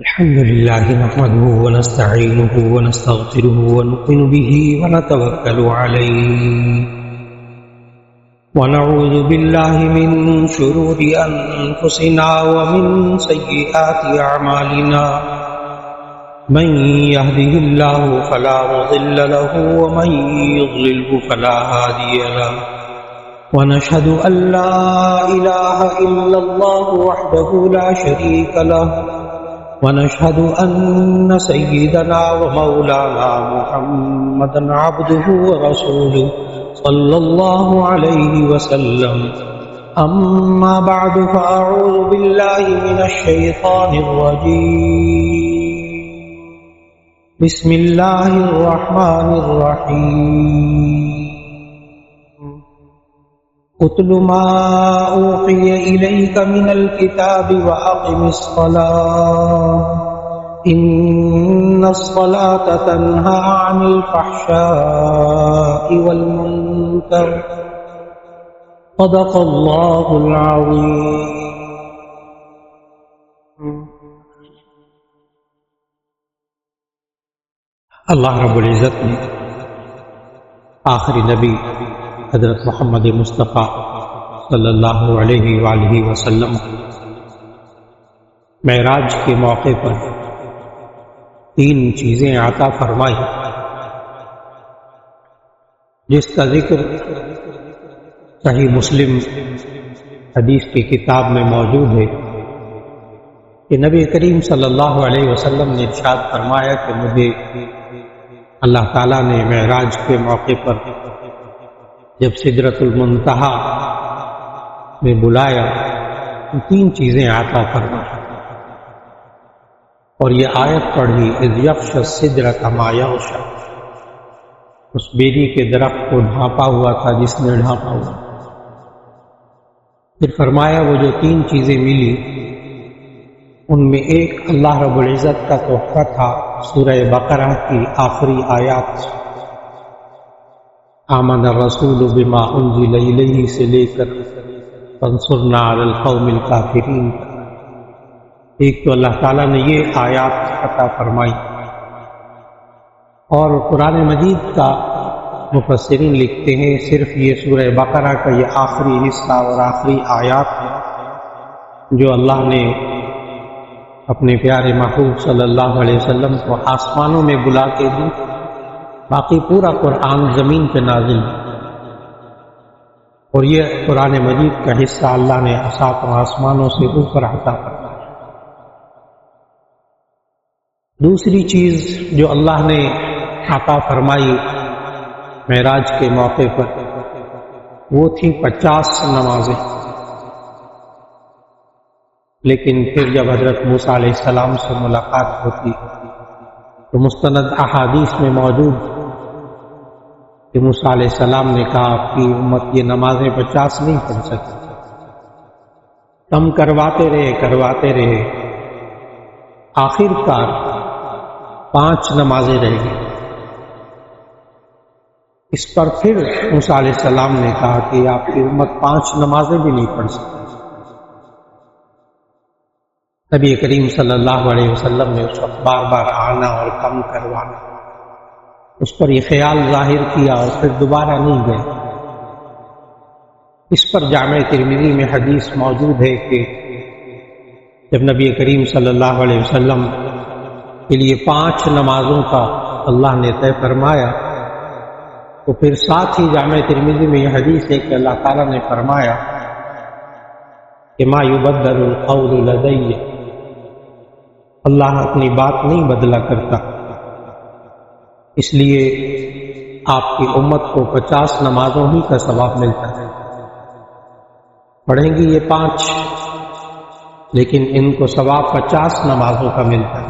الحمد لله نحمده ونستعينه ونستغفره ونؤمن به ونتوكل عليه ونعوذ بالله من شرور أنفسنا ومن سيئات أعمالنا من يهده الله فلا مضل له ومن يضلله فلا هادي له ونشهد أن لا إله إلا الله وحده لا شريك له ونشهد أن سيدنا ومولانا محمدا عبده ورسوله صلى الله عليه وسلم أما بعد فأعوذ بالله من الشيطان الرجيم بسم الله الرحمن الرحيم اتل ما اوحي اليك من الكتاب واقم الصلاه ان الصلاه تنهى عن الفحشاء والمنكر صدق الله العظيم. اللہ رب العزت نے آخری نبی حضرت محمد مصطفیٰ صلی اللہ علیہ وآلہ وسلم معراج کے موقع پر 3 چیزیں عطا فرمائی، جس کا ذکر صحیح مسلم حدیث کی کتاب میں موجود ہے کہ نبی کریم صلی اللہ علیہ وسلم نے ارشاد فرمایا کہ مجھے اللہ تعالیٰ نے معراج کے موقع پر جب سدرۃ المنتہا میں بلایا تو 3 چیزیں عطا فرمائی، اور یہ آیت پڑھی اذ یغشی السدرۃ ما یغشی، اس بیری کے درخت کو ڈھانپا ہوا تھا جس نے ڈھانپا ہوا. پھر فرمایا وہ جو 3 چیزیں ملی ان میں ایک اللہ رب العزت کا تحفہ تھا سورہ بقرہ کی آخری آیات، آمن الرسول بما انزل الیہ سے لے کر فانصرنا علی القوم الکافرین. ایک تو اللہ تعالیٰ نے یہ آیات عطا فرمائی، اور قرآن مجید کا مفسرین لکھتے ہیں صرف یہ سورہ بقرہ کا یہ آخری حصہ اور آخری آیات ہے جو اللہ نے اپنے پیارے محبوب صلی اللہ علیہ وسلم کو آسمانوں میں بلا کے دی. باقی پورا قرآن زمین پہ نازل ہے، اور یہ قرآن مجید کا حصہ اللہ نے 7 آسمانوں سے اوپر عطا فرمایا. دوسری چیز جو اللہ نے عطا فرمائی معراج کے موقع پر وہ تھی 50 نمازیں. لیکن پھر جب حضرت موسیٰ علیہ السلام سے ملاقات ہوتی تو مستند احادیث میں موجود کہ موسیٰ علیہ السلام نے کہا آپ کی امت یہ نمازیں 50 نہیں پڑھ سکتی، کم کرواتے رہے، آخر کار 5 نمازیں رہ گئی. اس پر پھر موسیٰ علیہ السلام نے کہا کہ آپ کی امت 5 نمازیں بھی نہیں پڑھ سکتی. نبی کریم صلی اللہ علیہ وسلم نے اس وقت بار بار آنا اور کم کروانا، اس پر یہ خیال ظاہر کیا اور پھر دوبارہ نہیں گئے. اس پر جامع ترمذی میں حدیث موجود ہے کہ جب نبی کریم صلی اللہ علیہ وسلم کے لیے 5 نمازوں کا اللہ نے طے فرمایا تو پھر ساتھ ہی جامع ترمذی میں یہ حدیث ہے کہ اللہ تعالیٰ نے فرمایا کہ ما یبدل القول لدی، اللہ اپنی بات نہیں بدلا کرتا، اس لیے آپ کی امت کو 50 نمازوں ہی کا ثواب ملتا ہے. پڑھیں گی یہ 5 لیکن ان کو ثواب 50 نمازوں کا ملتا ہے.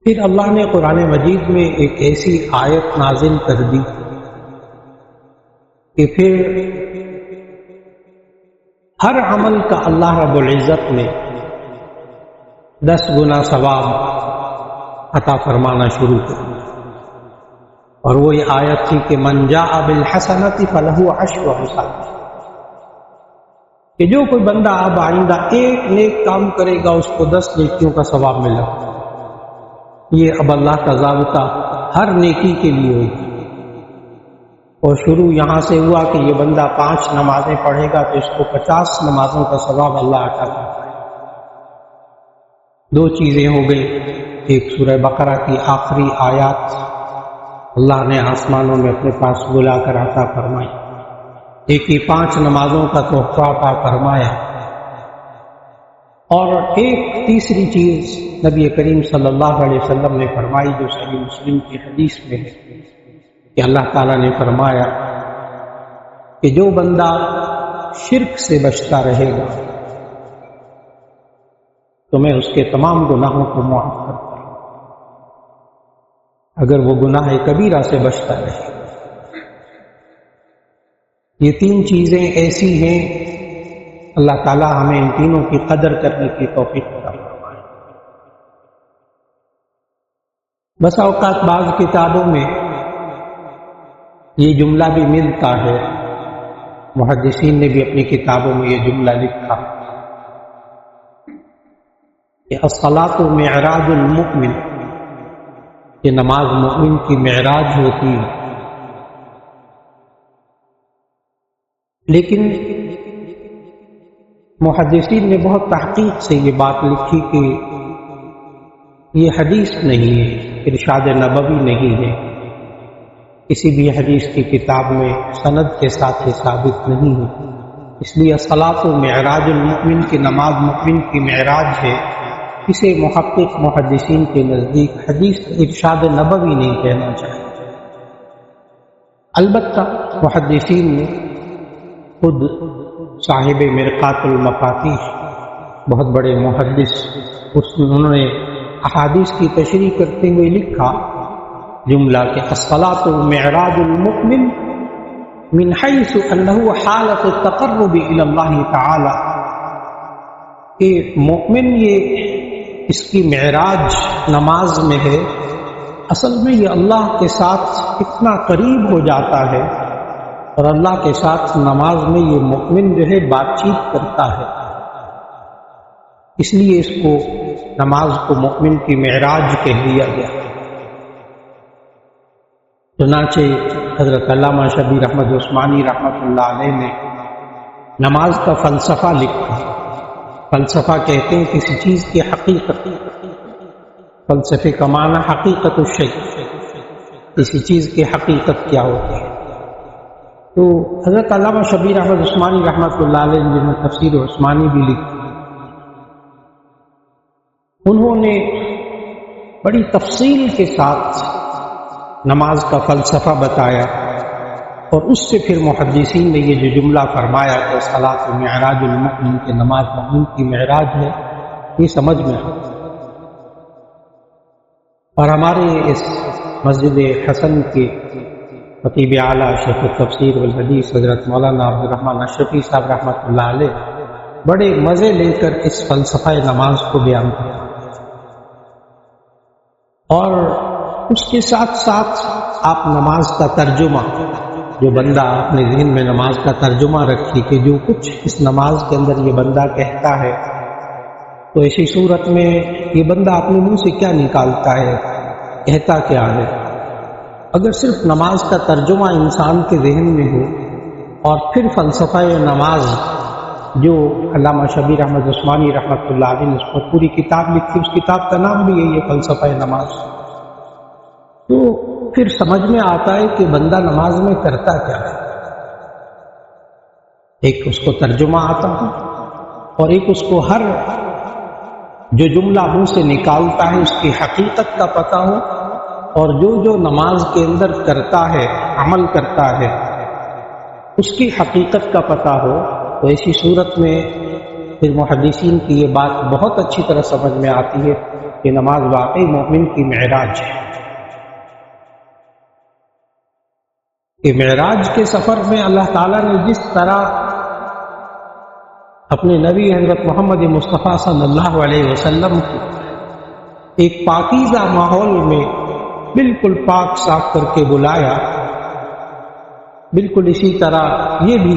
پھر اللہ نے قرآن مجید میں ایک ایسی آیت نازل کر دی کہ پھر ہر عمل کا اللہ رب العزت نے 10 گنا ثواب عطا فرمانا شروع کر دیا. اور وہ یہ آیت تھی کہ من جاء بالحسنۃ فلہ 10 امثالها، کہ جو کوئی بندہ اب آئندہ ایک نیک کام کرے گا اس کو 10 نیکیوں کا ثواب ملے گا۔ یہ اب اللہ کا ضابطہ ہر نیکی کے لیے ہوگی، اور شروع یہاں سے ہوا کہ یہ بندہ 5 نمازیں پڑھے گا تو اس کو 50 نمازوں کا ثواب اللہ عطا کرتا ہے۔ 2 چیزیں ہو گئی، ایک سورہ بقرہ کی آخری آیات اللہ نے آسمانوں میں اپنے پاس بلا کر عطا فرمائی، ایک ہی 5 نمازوں کا تحفہ عطا فرمایا، اور ایک تیسری چیز نبی کریم صلی اللہ علیہ وسلم نے فرمائی جو صحیح مسلم کی حدیث میں ہے کہ اللہ تعالیٰ نے فرمایا کہ جو بندہ شرک سے بچتا رہے گا تو میں اس کے تمام گناہوں کو معاف کرتا ہوں، اگر وہ گناہ کبیرہ سے بچتا رہے۔ یہ 3 چیزیں ایسی ہیں، اللہ تعالیٰ ہمیں ان تینوں کی قدر کرنے کی توفیق عطا فرمائے۔ بس اوقات بعض کتابوں میں یہ جملہ بھی ملتا ہے، محدثین نے بھی اپنی کتابوں میں یہ جملہ لکھا کہ الصلاۃ معراج المؤمن، کہ نماز مومن کی معراج ہوتی ہے۔ لیکن محدثین نے بہت تحقیق سے یہ بات لکھی کہ یہ حدیث نہیں ہے، ارشاد نبوی نہیں ہے، کسی بھی حدیث کی کتاب میں سند کے ساتھ یہ ثابت نہیں ہے، اس لیے الصلاۃ معراج المؤمن کی نماز مومن کی معراج ہے، اسے محقق محدثین کے نزدیک حدیث ارشاد نبوی نہیں کہنا چاہیے۔ البتہ محدثین نے خود صاحب مرقات المفاتیح، بہت بڑے محدث، انہوں نے احادیث کی تشریح کرتے ہوئے لکھا جملہ کہ الصلاۃ معراج المؤمن من حیث انہ حالت التقرب الی اللہ تعالی، کہ مؤمن یہ اس کی معراج نماز میں ہے، اصل میں یہ اللہ کے ساتھ اتنا قریب ہو جاتا ہے، اور اللہ کے ساتھ نماز میں یہ مؤمن جو ہے بات چیت کرتا ہے، اس لیے اس کو نماز کو مؤمن کی معراج کہہ دیا گیا۔ چنانچہ حضرت علامہ شبیر احمد عثمانی رحمۃ اللہ علیہ نے نماز کا فلسفہ لکھا۔ فلسفہ کہتے ہیں کسی چیز کی حقیقت، فلسفے کا معنی حقیقت الشیء، کسی چیز کی حقیقت کیا ہوتی ہے۔ تو حضرت علامہ شبیر احمد عثمانی رحمۃ اللہ علیہ نے جنہوں نے تفسیر عثمانی بھی لکھی، انہوں نے بڑی تفصیل کے ساتھ نماز کا فلسفہ بتایا، اور اس سے پھر محدثین نے یہ جو جملہ فرمایا کہ صلاۃ معراج المؤمن کہ نماز مومن کی معراج ہے، یہ سمجھ میں آیا۔ اور ہمارے اس مسجد حسن کے خطیب اعلیٰ شیخ التفسیر والحدیث حضرت مولانا عبد الرحمن اشرفی صاحب رحمۃ اللہ علیہ بڑے مزے لے کر اس فلسفہ نماز کو بیان کیا، اور اس کے ساتھ ساتھ آپ نماز کا ترجمہ، جو بندہ اپنے ذہن میں نماز کا ترجمہ رکھی کہ جو کچھ اس نماز کے اندر یہ بندہ کہتا ہے، تو ایسی صورت میں یہ بندہ اپنے منہ سے کیا نکالتا ہے، کہتا کیا ہے۔ اگر صرف نماز کا ترجمہ انسان کے ذہن میں ہو، اور پھر فلسفہ نماز جو علامہ شبیر احمد عثمانی رحمۃ اللہ علیہ نے اس پر پوری کتاب لکھی، اس کتاب کا نام بھی یہی ہے فلسفہ نماز، تو پھر سمجھ میں آتا ہے کہ بندہ نماز میں کرتا کیا ہے۔ ایک اس کو ترجمہ آتا ہے، اور ایک اس کو ہر جو جملہ منہ سے نکالتا ہے اس کی حقیقت کا پتہ ہو، اور جو نماز کے اندر کرتا ہے، عمل کرتا ہے، اس کی حقیقت کا پتہ ہو، تو ایسی صورت میں پھر محدثین کی یہ بات بہت اچھی طرح سمجھ میں آتی ہے کہ نماز واقعی مومن کی معراج ہے۔ کہ معراج کے سفر میں اللہ تعالیٰ نے جس طرح اپنے نبی حضرت محمد مصطفیٰ صلی اللہ علیہ وسلم کو ایک پاکیزہ ماحول میں بالکل پاک صاف کر کے بلایا، بالکل اسی طرح یہ بھی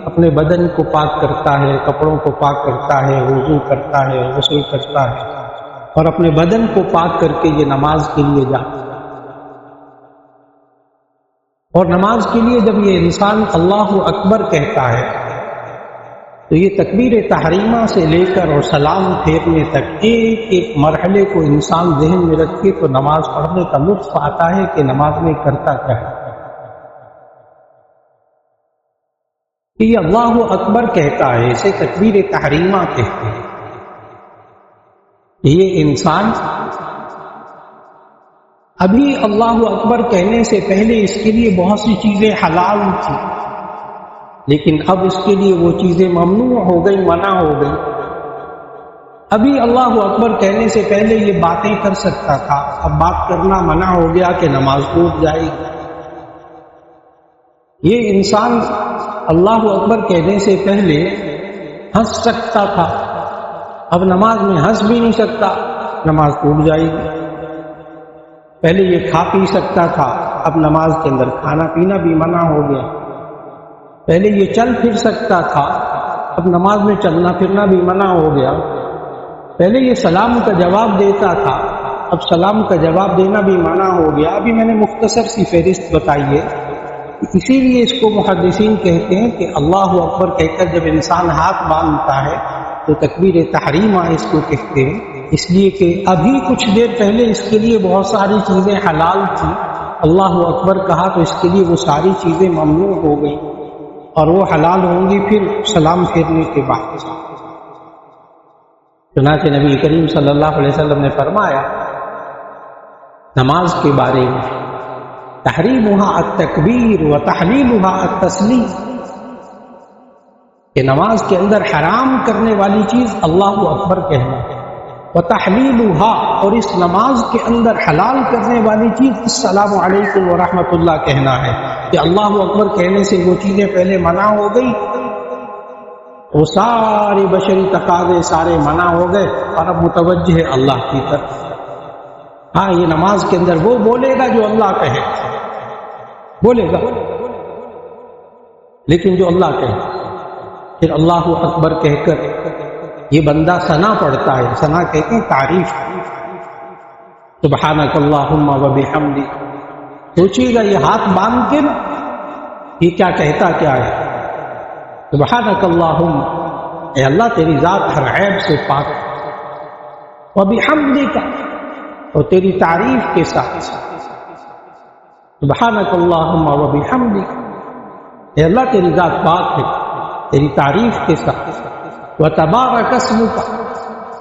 اپنے بدن کو پاک کرتا ہے، کپڑوں کو پاک کرتا ہے، وضو کرتا ہے، غسل کرتا ہے اور اپنے بدن کو پاک کر کے یہ نماز کے لیے جاتا ہے۔ اور نماز کے لیے جب یہ انسان اللہ اکبر کہتا ہے تو یہ تکبیر تحریمہ سے لے کر اور سلام پھیرنے تک ایک ایک مرحلے کو انسان ذہن میں رکھے تو نماز پڑھنے کا لطف آتا ہے کہ نماز میں کرتا کیا ہے۔ کہ یہ اللہ اکبر کہتا ہے، اسے تکبیر تحریمہ کہتے ہیں۔ یہ انسان ابھی اللہ اکبر کہنے سے پہلے اس کے لیے بہت سی چیزیں حلال تھیں، لیکن اب اس کے لیے وہ چیزیں ممنوع ہو گئی، منع ہو گئی۔ ابھی اللہ اکبر کہنے سے پہلے یہ باتیں کر سکتا تھا، اب بات کرنا منع ہو گیا کہ نماز ٹوٹ جائے گی۔ یہ انسان اللہ اکبر کہنے سے پہلے ہنس سکتا تھا، اب نماز میں ہنس بھی نہیں سکتا، نماز ٹوٹ جائے گی۔ پہلے یہ کھا پی سکتا تھا، اب نماز کے اندر کھانا پینا بھی منع ہو گیا۔ پہلے یہ چل پھر سکتا تھا، اب نماز میں چلنا پھرنا بھی منع ہو گیا۔ پہلے یہ سلام کا جواب دیتا تھا، اب سلام کا جواب دینا بھی منع ہو گیا۔ ابھی میں نے مختصر سی فہرست بتائی ہے، اسی لیے اس کو محدثین کہتے ہیں کہ اللہ اکبر کہہ کر جب انسان ہاتھ باندھتا ہے تو تکبیر تحریمہ اس کو کہتے ہیں، اس لیے کہ ابھی کچھ دیر پہلے اس کے لیے بہت ساری چیزیں حلال تھیں، اللہ اکبر کہا تو اس کے لیے وہ ساری چیزیں ممنوع ہو گئی اور وہ حلال ہوں گی پھر سلام پھیرنے کے بعد۔ چنانچہ نبی کریم صلی اللہ علیہ وسلم نے فرمایا نماز کے بارے میں، تحریمها التکبیر و تحلیلها التسلیم، کہ نماز کے اندر حرام کرنے والی چیز اللہ اکبر کہنا ہے، وتحلیلها، اور اس نماز کے اندر حلال کرنے والی چیز السلام علیکم ورحمۃ اللہ کہنا ہے۔ کہ اللہ اکبر کہنے سے وہ چیزیں پہلے منع ہو گئی، وہ سارے بشری تقاضے سارے منع ہو گئے اور اب متوجہ ہے اللہ کی طرف۔ ہاں یہ نماز کے اندر وہ بولے گا جو اللہ کہے، بولے گا، لیکن جو اللہ کہے۔ پھر اللہ اکبر کہہ کر یہ بندہ ثنا پڑھتا ہے، ثنا کہتے ہیں تعریف، سبحانک اللہم و بحمدک۔ سوچیے گا یہ ہاتھ باندھ کے نا یہ کیا کہتا کیا ہے، سبحانک اللہم، اے اللہ تیری ذات ہر عیب سے پاک ہے، و بحمدک، اور تیری تعریف کے ساتھ، سبحانک اللہم و بحمدک، اے اللہ تیری ذات پاک ہے تیری تعریف کے ساتھ، وتبارک اسمک،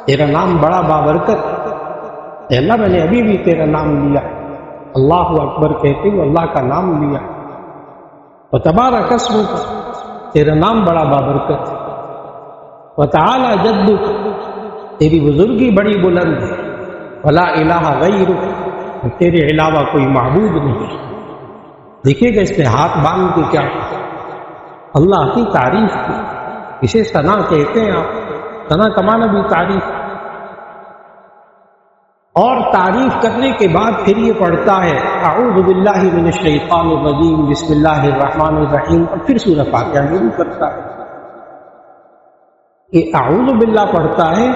تیرا نام بڑا بابرکت، اے اللہ میں نے ابھی بھی تیرا نام لیا، اللہ اکبر کہتے ہوئے اللہ کا نام لیا، وتبارک اسمک، تیرا نام بڑا بابرکت، وتعالی جدک، تیری بزرگی بڑی بلند ہے، ولا الہ غیرک، تیرے علاوہ کوئی معبود نہیں۔ دیکھیے گا اس نے ہاتھ باندھ کے کیا اللہ کی تعریف کی، اسے ثنا کہتے ہیں آپ، ثنا کا معنی بھی تعریف، اور تعریف کرنے کے بعد پھر یہ پڑھتا ہے اعوذ باللہ من الشیطان الرجیم بسم اللہ الرحمن الرحیم، اور پھر سورہ فاتحہ شروع کرتا ہے۔ یہ اعوذ باللہ پڑھتا ہے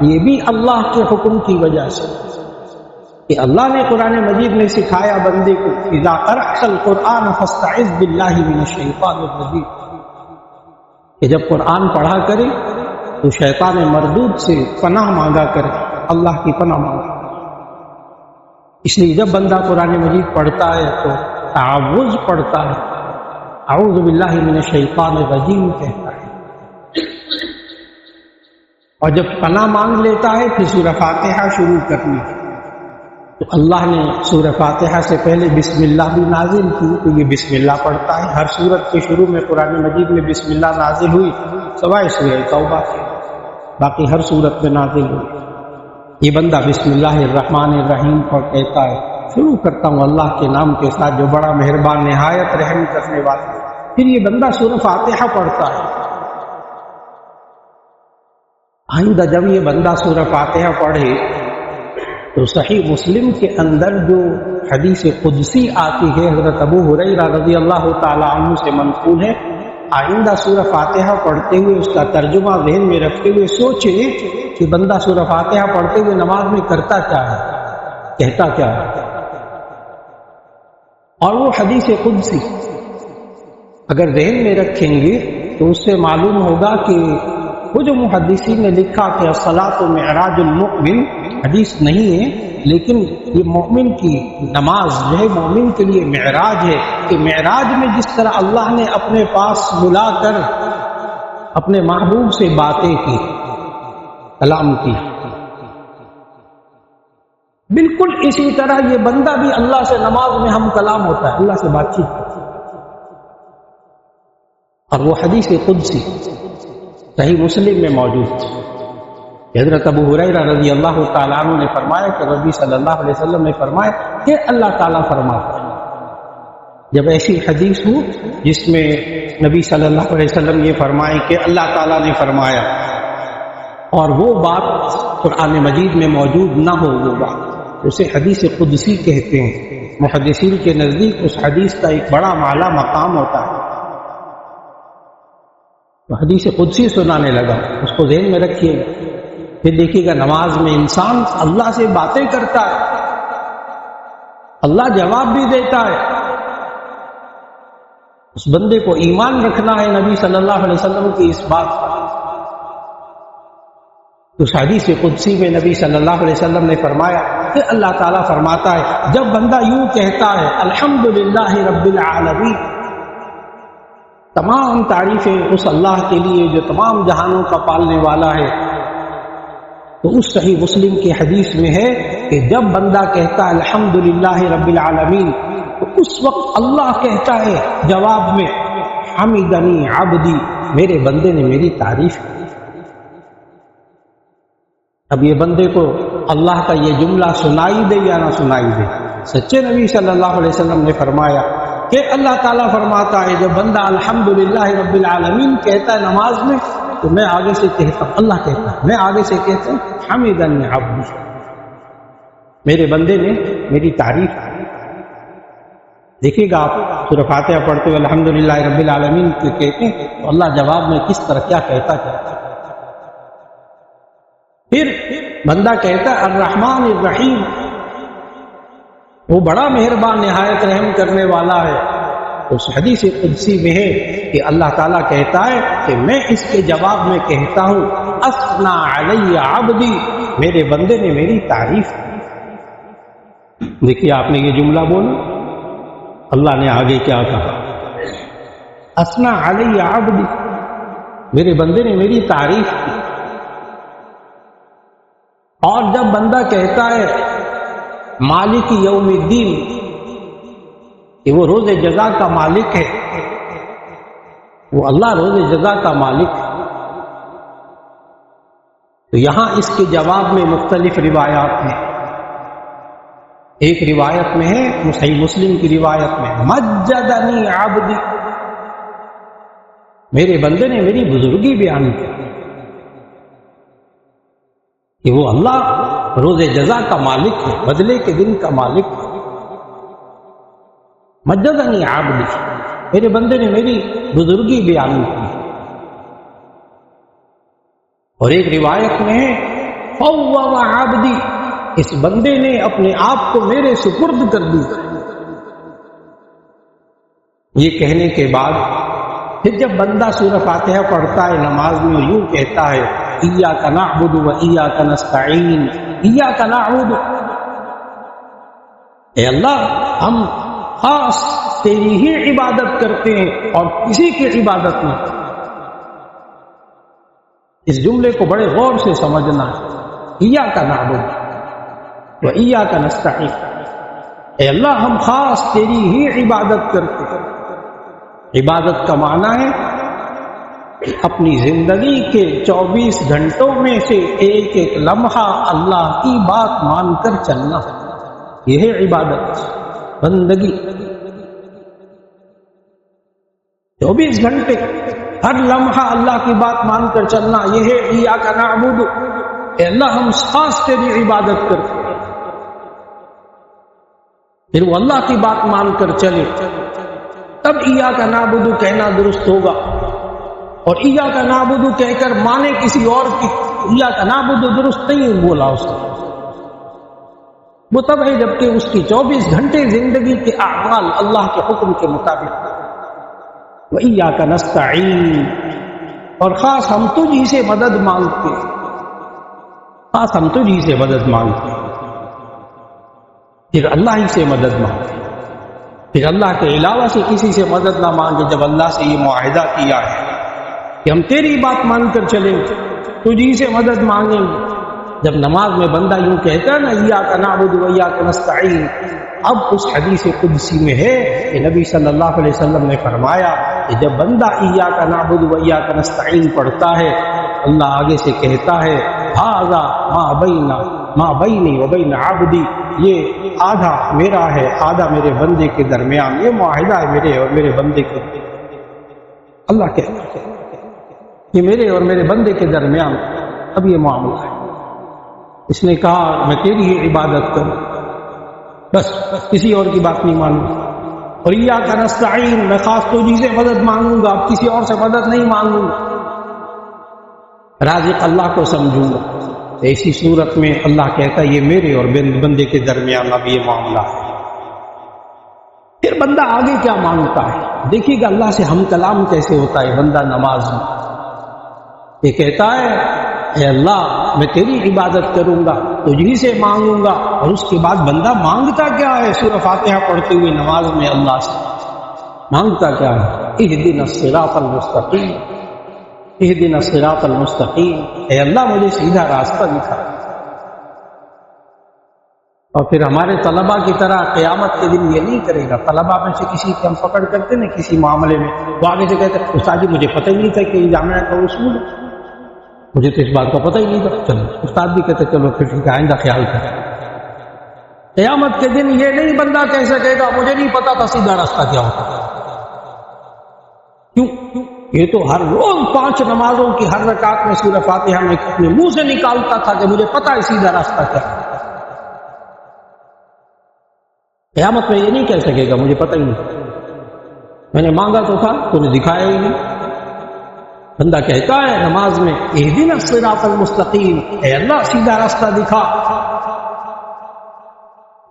یہ بھی اللہ کے حکم کی وجہ سے، کہ اللہ نے قرآن مجید میں سکھایا بندے کو اذا قرأت القرآن فاستعذ باللہ من الشیطان الرجیم، کہ جب قرآن پڑھا کرے تو شیطان مردود سے پناہ مانگا کرے، اللہ کی پناہ مانگا۔ اس لیے جب بندہ قرآن مجید پڑھتا ہے تو تعوذ پڑھتا ہے، اعوذ باللہ من الشیطان الرجیم کہتا ہے، اور جب پناہ مانگ لیتا ہے پھر سورہ فاتحہ شروع کرنی ہے۔ تو اللہ نے سورہ فاتحہ سے پہلے بسم اللہ بھی نازل کی، تو یہ بسم اللہ پڑھتا ہے۔ ہر سورت کے شروع میں قرآن مجید میں بسم اللہ نازل ہوئی، سوائے سورہ توبہ کے، باقی ہر سورت میں نازل ہوئی۔ یہ بندہ بسم اللہ الرحمن الرحیم پر کہتا ہے شروع کرتا ہوں اللہ کے نام کے ساتھ جو بڑا مہربان نہایت رحم کرنے والا۔ پھر یہ بندہ سورہ فاتحہ پڑھتا ہے۔ آئندہ جب یہ بندہ سورہ فاتحہ پڑھے تو صحیح مسلم کے اندر جو حدیث قدسی آتی ہے، حضرت ابو ہریرہ رضی اللہ تعالی عنہ سے منقول ہے، آئندہ سورہ فاتحہ پڑھتے ہوئے اس کا ترجمہ ذہن میں رکھتے ہوئے سوچے کہ بندہ سورہ فاتحہ پڑھتے ہوئے نماز میں کرتا کیا ہے، کہتا کیا ہے۔ اور وہ حدیث قدسی اگر ذہن میں رکھیں گے تو اس سے معلوم ہوگا کہ وہ جو محدثین نے لکھا کہ الصلاۃ معراج المؤمن حدیث نہیں ہے، لیکن یہ مومن کی نماز جو ہے مومن کے لیے معراج ہے، کہ معراج میں جس طرح اللہ نے اپنے پاس بلا کر اپنے محبوب سے باتیں کی، کلام کی، بالکل اسی طرح یہ بندہ بھی اللہ سے نماز میں ہم کلام ہوتا ہے، اللہ سے بات چیت کرتا ہے۔ اور وہ حدیث قدسی صحیح مسلم میں موجود ہے۔ حضرت ابو ہریرہ رضی اللہ تعالیٰ عنہ نے فرمایا کہ نبی صلی اللہ علیہ وسلم نے فرمایا کہ اللہ تعالیٰ فرماتا ہے۔ جب ایسی حدیث ہو جس میں نبی صلی اللہ علیہ وسلم یہ فرمائے کہ اللہ تعالیٰ نے فرمایا، اور وہ بات قرآن مجید میں موجود نہ ہو، وہ بات اسے حدیث قدسی کہتے ہیں۔ محدثین کے نزدیک اس حدیث کا ایک بڑا اعلیٰ مقام ہوتا ہے۔ تو حدیث قدسی سنانے لگا، اس کو ذہن میں رکھیے گا۔ پھر دیکھیے گا نماز میں انسان اللہ سے باتیں کرتا ہے، اللہ جواب بھی دیتا ہے۔ اس بندے کو ایمان رکھنا ہے نبی صلی اللہ علیہ وسلم کی اس بات پر۔ اس حدیث قدسی میں نبی صلی اللہ علیہ وسلم نے فرمایا کہ اللہ تعالیٰ فرماتا ہے جب بندہ یوں کہتا ہے الحمدللہ رب العالمین، تمام تعریفیں اس اللہ کے لیے جو تمام جہانوں کا پالنے والا ہے، تو اس صحیح مسلم کی حدیث میں ہے کہ جب بندہ کہتا ہے الحمدللہ رب العالمین، تو اس وقت اللہ کہتا ہے جواب میں حمدنی عبدی، میرے بندے نے میری تعریف کی۔ اب یہ بندے کو اللہ کا یہ جملہ سنائی دے یا نہ سنائی دے، سچے نبی صلی اللہ علیہ وسلم نے فرمایا کہ اللہ تعالیٰ فرماتا ہے جب بندہ الحمدللہ رب العالمین کہتا ہے نماز میں، تو میں آگے سے کہتا ہوں، اللہ کہتا ہے، میں آگے سے کہتا ہوں حمدنی عبدی، میرے بندے نے میری تعریف کی۔ دیکھیے گا آپ سورہ فاتحہ پڑھتے ہوئے الحمدللہ رب العالمین کہتے ہیں تو اللہ جواب میں کس طرح کیا کہتا ہے۔ پھر بندہ کہتا ہے الرحمن الرحیم، وہ بڑا مہربان نہایت رحم کرنے والا ہے۔ اس حدیث قدسی میں ہے کہ اللہ تعالیٰ کہتا ہے کہ میں اس کے جواب میں کہتا ہوں اثنا علی عبدی، میرے بندے نے میری تعریف کی۔ دیکھیے آپ نے یہ جملہ بولا، اللہ نے آگے کیا کہا، اثنا علی عبدی، میرے بندے نے میری تعریف کی۔ اور جب بندہ کہتا ہے مالک یوم الدین، کہ وہ روز جزا کا مالک ہے، وہ اللہ روز جزا کا مالک ہے، تو یہاں اس کے جواب میں مختلف روایات ہیں۔ ایک روایت میں ہے صحیح مسلم کی روایت میں مجدنی عبدی، میرے بندے نے میری بزرگی بیان کی، کہ وہ اللہ روز جزا کا مالک ہے، بدلے کے دن کا مالک ہے۔ مجدنی عبدی، میرے بندے نے میری بزرگی بیان کی۔ اور ایک روایت میں ہے فوّض عبدی، اس بندے نے اپنے آپ کو میرے سپرد کر دیا۔ یہ کہنے کے بعد پھر جب بندہ سورہ فاتحہ پڑھتا ہے نماز میں، یوں کہتا ہے ایاک نعبد و ایاک نستعین، ایاک نعبد، اے اللہ ہم خاص تیری ہی عبادت کرتے ہیں اور کسی کی عبادت نہیں۔ اس جملے کو بڑے غور سے سمجھنا ہے، ایاک نعبد و ایاک نستعین، اے اللہ ہم خاص تیری ہی عبادت کرتے ہیں۔ عبادت کا معنی ہے اپنی زندگی کے 24 گھنٹوں میں سے ایک ایک لمحہ اللہ کی بات مان کر چلنا، یہ ہے عبادت، بندگی۔ 24 گھنٹے ہر لمحہ اللہ کی بات مان کر چلنا، یہ ہے ایاک نعبد، اے اللہ ہم خاص تیری عبادت کرتے ہیں۔ پھر وہ اللہ کی بات مان کر چلے، تب ایاک نعبد کہنا درست ہوگا۔ اور ایاک نعبد کہہ کر مانے کسی اور کی، ایاک نعبد درست نہیں بولا اس نے۔ وہ تب ہے جبکہ اس کی 24 گھنٹے زندگی کے اعمال اللہ کے حکم کے مطابق۔ وَإِيَّاكَ نَسْتَعِينُ، اور خاص ہم تجھ ہی سے مدد مانگتے، خاص ہم تجھ ہی سے مدد مانگتے، پھر اللہ ہی سے مدد مانگتے، پھر اللہ کے علاوہ سے کسی سے مدد نہ مانگے۔ جب اللہ سے یہ معاہدہ کیا ہے کہ ہم تیری بات مان کر چلیں گے، تجھ ہی سے مدد مانگیں گے۔ جب نماز میں بندہ یوں کہتا ہے نا ایاک نعبد و ایاک نستعین، اب اس حدیث قدسی میں ہے کہ نبی صلی اللہ علیہ وسلم نے فرمایا کہ جب بندہ ایاک نعبد و ایاک نستعین پڑھتا ہے، اللہ آگے سے کہتا ہے ھذا ما بینی و بین عبدی، یہ آدھا میرا ہے آدھا میرے بندے کے درمیان، یہ معاہدہ ہے میرے اور میرے بندے کے۔ اللہ کہتا ہے یہ میرے اور میرے بندے کے درمیان اب یہ معاملہ ہے۔ اس نے کہا میں تیری ہی عبادت کروں، بس کسی اور کی بات نہیں مانوں، اور ایاک نستعین میں خاص تجھی سے مدد مانگوں گا، اب کسی اور سے مدد نہیں مانگوں گا، رازق اللہ کو سمجھوں گا۔ ایسی صورت میں اللہ کہتا ہے یہ میرے اور بندے کے درمیان اب یہ معاملہ ہے۔ پھر بندہ آگے کیا مانگتا ہے، دیکھیے گا اللہ سے ہم کلام کیسے ہوتا ہے بندہ نماز میں۔ یہ کہتا ہے اے اللہ میں تیری عبادت کروں گا، تجھی سے مانگوں گا، اور اس کے بعد بندہ مانگتا کیا ہے سورہ فاتحہ پڑھتے ہوئے نماز میں اللہ سے مانگتا کیا ہے؟ اہدنا الصراط المستقیم، اہدنا الصراط المستقیم، اے اللہ مجھے سیدھا راستہ دکھا۔ اور پھر ہمارے طلباء کی طرح قیامت کے دن یہ نہیں کرے گا، طلباء میں سے کسی کی ہم پکڑ کرتے نا کسی معاملے میں، وہ آگے سے کہتے استاد جی مجھے پتہ ہی نہیں تھا کہ یہ جامعہ کا اصول ہے، مجھے تو اس بات کا پتہ ہی نہیں تھا، چلو استاد بھی کہتے چلو پھر ٹھیک ہے آئندہ خیال کریں۔ قیامت کے دن یہ نہیں بندہ کہہ سکے گا مجھے نہیں پتا تھا سیدھا راستہ کیا ہوتا، کیوں؟ یہ تو ہر روز 5 نمازوں کی ہر رکعت میں سورہ فاتحہ میں اپنے منہ سے نکالتا تھا کہ مجھے پتا ہے سیدھا راستہ کیا ہے۔ قیامت میں یہ نہیں کہہ سکے گا مجھے پتہ ہی نہیں، میں نے مانگا تو تھا تو نے دکھایا ہی نہیں۔ بندہ کہتا ہے نماز میں اہدنا الصراط المستقیم، اے اللہ سیدھا راستہ دکھا،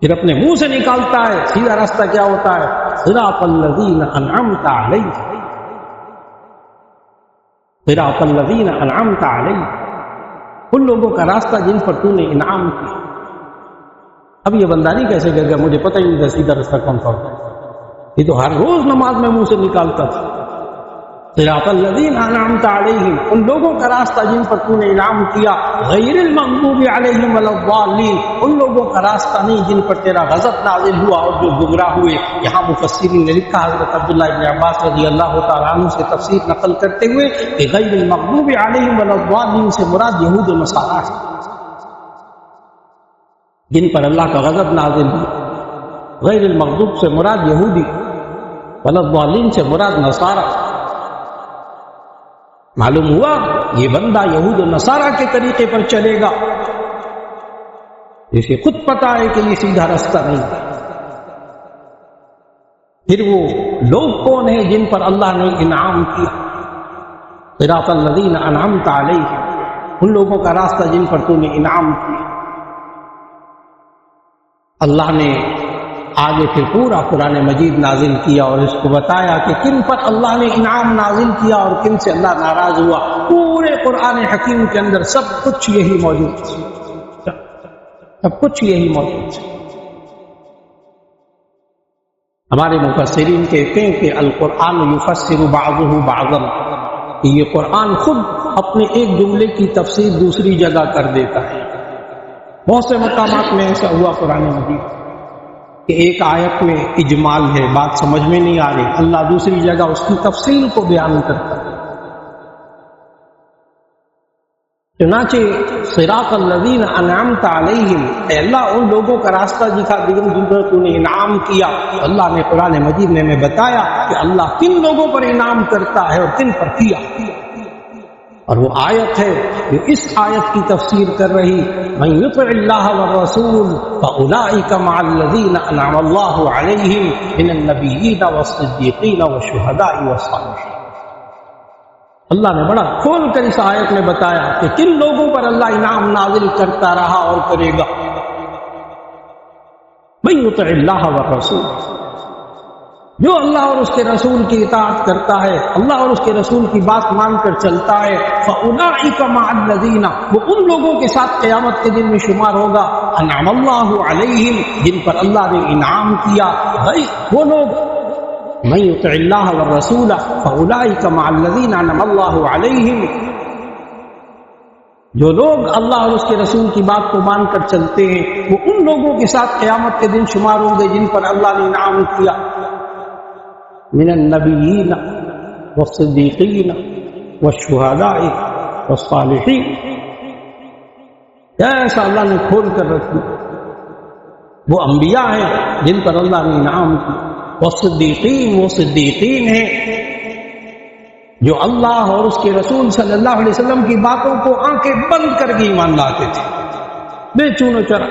پھر اپنے منہ سے نکالتا ہے سیدھا راستہ کیا ہوتا ہے؟ صراط الذین انعمت علیہم، صراط الذین انعمت علیہم، ان لوگوں کا راستہ جن پر تو نے انعام کیا۔ اب یہ بندہ نہیں کہہ سکے گا مجھے پتہ ہی نہیں تھا سیدھا راستہ کون سا ہوتا ہے، یہ تو ہر روز نماز میں منہ سے نکالتا تھا۔ صراط الذین انعمت علیہم، ان لوگوں کا راستہ جن پر تو نے انعام کیا، غیر المغضوب علیہم ولا الضالین، ان لوگوں کا راستہ نہیں جن پر تیرا غضب نازل ہوا اور جو گمراہ ہوئے۔ یہاں مفسرین نے لکھا حضرت عبداللہ ابن عباس رضی اللہ تعالیٰ عنہ سے تفسیر نقل کرتے ہوئے کہ غیر المغضوب علیہم ولا الضالین سے مراد یہود و نصارہ ہے، جن پر اللہ کا غضب نازل ہوا۔ غیر المغضوب سے مراد یہودی، ولا الضالین سے مراد نصارہ۔ معلوم ہوا یہ بندہ یہود و نصارہ کے طریقے پر چلے گا، جسے خود پتا ہے کہ یہ سیدھا راستہ نہیں ہے۔ پھر وہ لوگ کون ہیں جن پر اللہ نے انعام کیا؟ صراط الذین انعمت علیہم، ان لوگوں کا راستہ جن پر تو نے انعام کیا۔ اللہ نے آگے پھر پورا قرآن مجید نازل کیا اور اس کو بتایا کہ کن پر اللہ نے انعام نازل کیا اور کن سے اللہ ناراض ہوا۔ پورے قرآن حکیم کے اندر سب کچھ یہی موجود ہے، سب کچھ یہی موجود ہے۔ ہمارے مفسرین کہتے ہیں کہ القرآن یفسر بعضہ بعضا، کہ یہ قرآن خود اپنے ایک جملے کی تفسیر دوسری جگہ کر دیتا ہے۔ بہت سے مقامات میں ایسا ہوا قرآن مجید کہ ایک آیت میں اجمال ہے، بات سمجھ میں نہیں آ رہی، اللہ دوسری جگہ اس کی تفصیل کو بیان کرتا ہے۔ چنانچہ صراط الذین انعمت علیہم، اے اللہ ان لوگوں کا راستہ دکھا جن پر تو نے انعام کیا۔ اللہ نے قرآن مجید میں ہمیں بتایا کہ اللہ کن لوگوں پر انعام کرتا ہے اور کن پر کیا، اور وہ آیت ہے جو اس آیت کی تفسیر کر رہی من یطع اللہ والرسول فاولئک مع الذین انعم اللہ علیہم من النبیین والصدیقین والشہداء والصالحین۔ اللہ نے بڑا کھول کر اس آیت میں بتایا کہ کن لوگوں پر اللہ انعام نازل کرتا رہا اور کرے گا. من یطع اللہ والرسول، جو اللہ اور اس کے رسول کی اطاعت کرتا ہے، اللہ اور اس کے رسول کی بات مان کر چلتا ہے، فاولئک مع الذین، وہ ان لوگوں کے ساتھ قیامت کے دن میں شمار ہوگا، انعم اللہ علیہم، جن پر اللہ نے انعام کیا. بھائی وہ لوگ من یطع اللہ والرسول فاولئک مع الذین انعم اللہ علیہم، جو لوگ اللہ اور اس کے رسول کی بات کو مان کر چلتے ہیں وہ ان لوگوں کے ساتھ قیامت کے دن شمار ہوں گے جن پر اللہ نے انعام کیا. من النبیین والصدیقین والشہداء والصالحین، ایسا اللہ نے کھول کر رکھی. وہ انبیاء ہیں جن پر اللہ نے انعام کیا. والصدیقین، وہ صدیقین ہیں جو اللہ اور اس کے رسول صلی اللہ علیہ وسلم کی باتوں کو آنکھیں بند کر کے ایمان لاتے تھے بے چون و چرا.